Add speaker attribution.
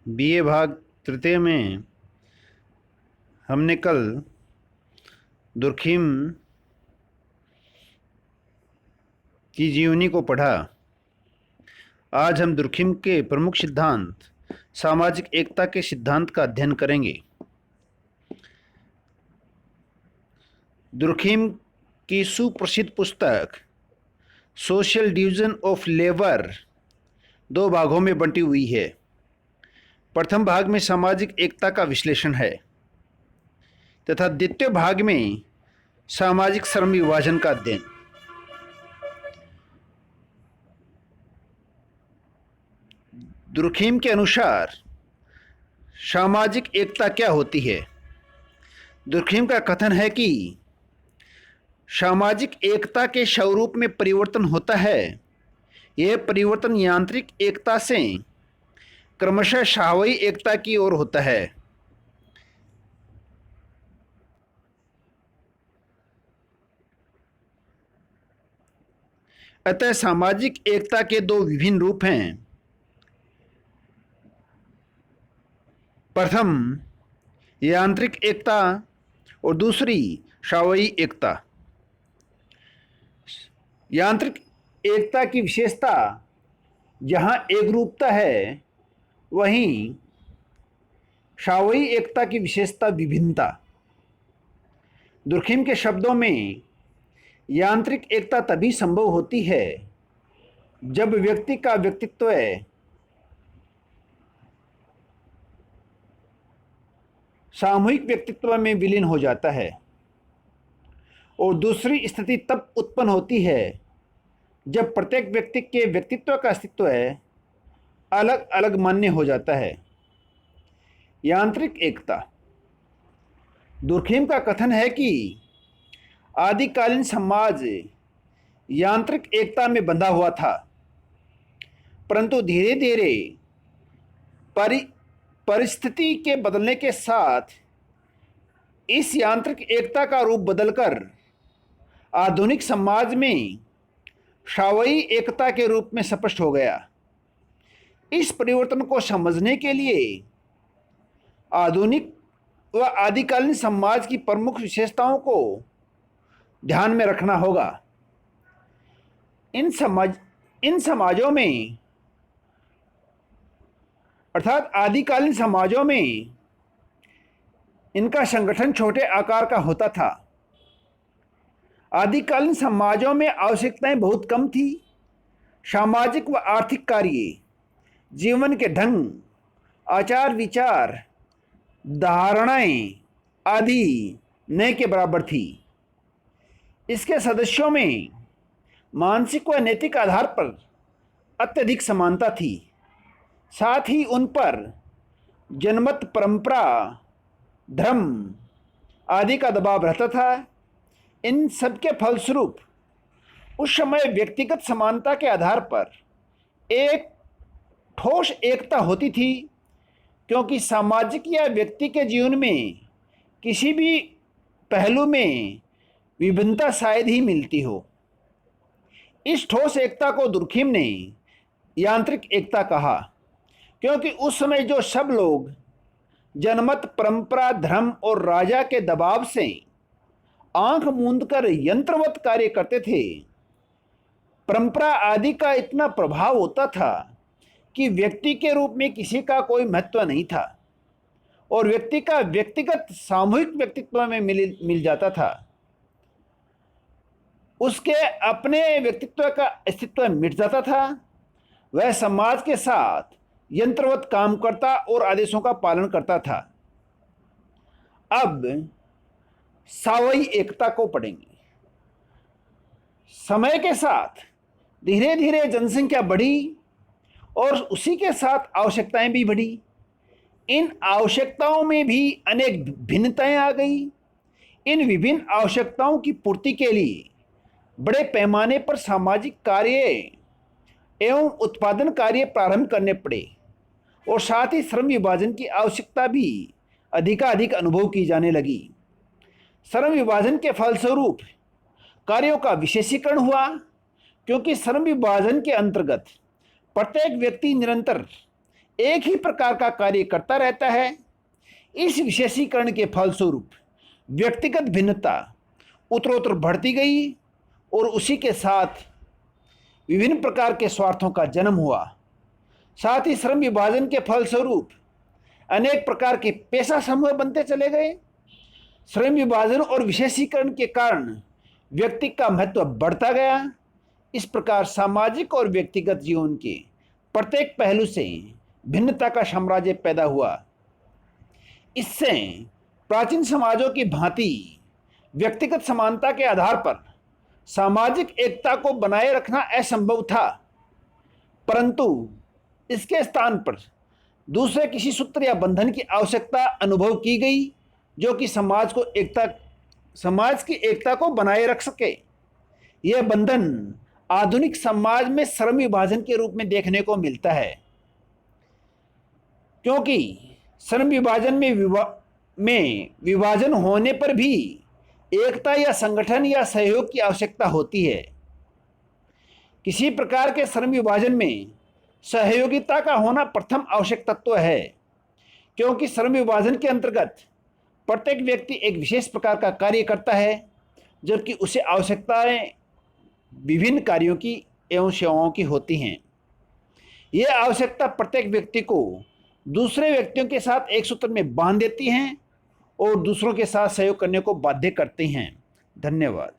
Speaker 1: BA भाग तृतीय में हमने कल दुर्खिम की जीवनी को पढ़ा। आज हम दुर्खिम के प्रमुख सिद्धांत सामाजिक एकता के सिद्धांत का अध्ययन करेंगे। दुर्खिम की सुप्रसिद्ध पुस्तक सोशल डिवीजन ऑफ लेबर दो भागों में बंटी हुई है। प्रथम भाग में सामाजिक एकता का विश्लेषण है तथा द्वितीय भाग में सामाजिक श्रम विभाजन का अध्ययन। दुर्खिम के अनुसार सामाजिक एकता क्या होती है? दुर्खिम का कथन है कि सामाजिक एकता के स्वरूप में परिवर्तन होता है। यह परिवर्तन यांत्रिक एकता से क्रमशः सावयवी एकता की ओर होता है। अतः सामाजिक एकता के दो विभिन्न रूप हैं। प्रथम यांत्रिक एकता और दूसरी सावयवी एकता। यांत्रिक एकता की विशेषता जहाँ एकरूपता है, वहीं सावयवी एकता की विशेषता विभिन्नता। दुर्खिम के शब्दों में यांत्रिक एकता तभी संभव होती है जब व्यक्ति का व्यक्तित्व सामूहिक व्यक्तित्व में विलीन हो जाता है, और दूसरी स्थिति तब उत्पन्न होती है जब प्रत्येक व्यक्ति के व्यक्तित्व का अस्तित्व अलग अलग मान्य हो जाता है। यांत्रिक एकता। दुर्खिम का कथन है कि आदिकालीन समाज यांत्रिक एकता में बंधा हुआ था, परंतु धीरे धीरे परिस्थिति के बदलने के साथ इस यांत्रिक एकता का रूप बदलकर आधुनिक समाज में सावयवी एकता के रूप में स्पष्ट हो गया। इस परिवर्तन को समझने के लिए आधुनिक व आदिकालीन समाज की प्रमुख विशेषताओं को ध्यान में रखना होगा। इन समाजों में अर्थात आदिकालीन समाजों में इनका संगठन छोटे आकार का होता था। आदिकालीन समाजों में आवश्यकताएं बहुत कम थी। सामाजिक व आर्थिक कार्य, जीवन के ढंग, आचार विचार, धारणाएं आदि न के बराबर थी। इसके सदस्यों में मानसिक व नैतिक आधार पर अत्यधिक समानता थी। साथ ही उन पर जनमत, परंपरा, धर्म आदि का दबाव रहता था। इन सब के फलस्वरूप उस समय व्यक्तिगत समानता के आधार पर एक ठोस एकता होती थी, क्योंकि सामाजिक या व्यक्ति के जीवन में किसी भी पहलू में विभिन्नता शायद ही मिलती हो। इस ठोस एकता को दुर्खिम ने यांत्रिक एकता कहा, क्योंकि उस समय जो सब लोग जनमत, परंपरा, धर्म और राजा के दबाव से आंख मूंद कर यंत्रवत कार्य करते थे। परंपरा आदि का इतना प्रभाव होता था कि व्यक्ति के रूप में किसी का कोई महत्व नहीं था, और व्यक्ति का व्यक्तिगत सामूहिक व्यक्तित्व में मिल जाता था। उसके अपने व्यक्तित्व का अस्तित्व मिट जाता था। वह समाज के साथ यंत्रवत काम करता और आदेशों का पालन करता था। अब सावयवी एकता को पढ़ेंगे। समय के साथ धीरे धीरे जनसंख्या बढ़ी और उसी के साथ आवश्यकताएं भी बढ़ी। इन आवश्यकताओं में भी अनेक भिन्नताएं आ गई। इन विभिन्न आवश्यकताओं की पूर्ति के लिए बड़े पैमाने पर सामाजिक कार्य एवं उत्पादन कार्य प्रारंभ करने पड़े, और साथ ही श्रम विभाजन की आवश्यकता भी अधिकाधिक अनुभव की जाने लगी। श्रम विभाजन के फलस्वरूप कार्यों का विशेषीकरण हुआ, क्योंकि श्रम विभाजन के अंतर्गत प्रत्येक व्यक्ति निरंतर एक ही प्रकार का कार्य करता रहता है। इस विशेषीकरण के फलस्वरूप व्यक्तिगत भिन्नता उत्तरोत्तर बढ़ती गई और उसी के साथ विभिन्न प्रकार के स्वार्थों का जन्म हुआ। साथ ही श्रम विभाजन के फलस्वरूप अनेक प्रकार के पेशा समूह बनते चले गए। श्रम विभाजन और विशेषीकरण के कारण व्यक्ति का महत्व बढ़ता गया। इस प्रकार सामाजिक और व्यक्तिगत जीवन के प्रत्येक पहलू से भिन्नता का साम्राज्य पैदा हुआ। इससे प्राचीन समाजों की भांति व्यक्तिगत समानता के आधार पर सामाजिक एकता को बनाए रखना असंभव था, परंतु इसके स्थान पर दूसरे किसी सूत्र या बंधन की आवश्यकता अनुभव की गई, जो कि समाज की एकता को बनाए रख सके। यह बंधन आधुनिक समाज में श्रम विभाजन के रूप में देखने को मिलता है, क्योंकि श्रम विभाजन में विभाजन होने पर भी एकता या संगठन या सहयोग की आवश्यकता होती है। किसी प्रकार के श्रम विभाजन में सहयोगिता का होना प्रथम आवश्यक तत्व है, क्योंकि श्रम विभाजन के अंतर्गत प्रत्येक व्यक्ति एक विशेष प्रकार का कार्य करता है, जबकि उसे आवश्यकताएं विभिन्न कार्यों की एवं सेवाओं की होती हैं। यह आवश्यकता प्रत्येक व्यक्ति को दूसरे व्यक्तियों के साथ एक सूत्र में बांध देती हैं और दूसरों के साथ सहयोग करने को बाध्य करती हैं। धन्यवाद।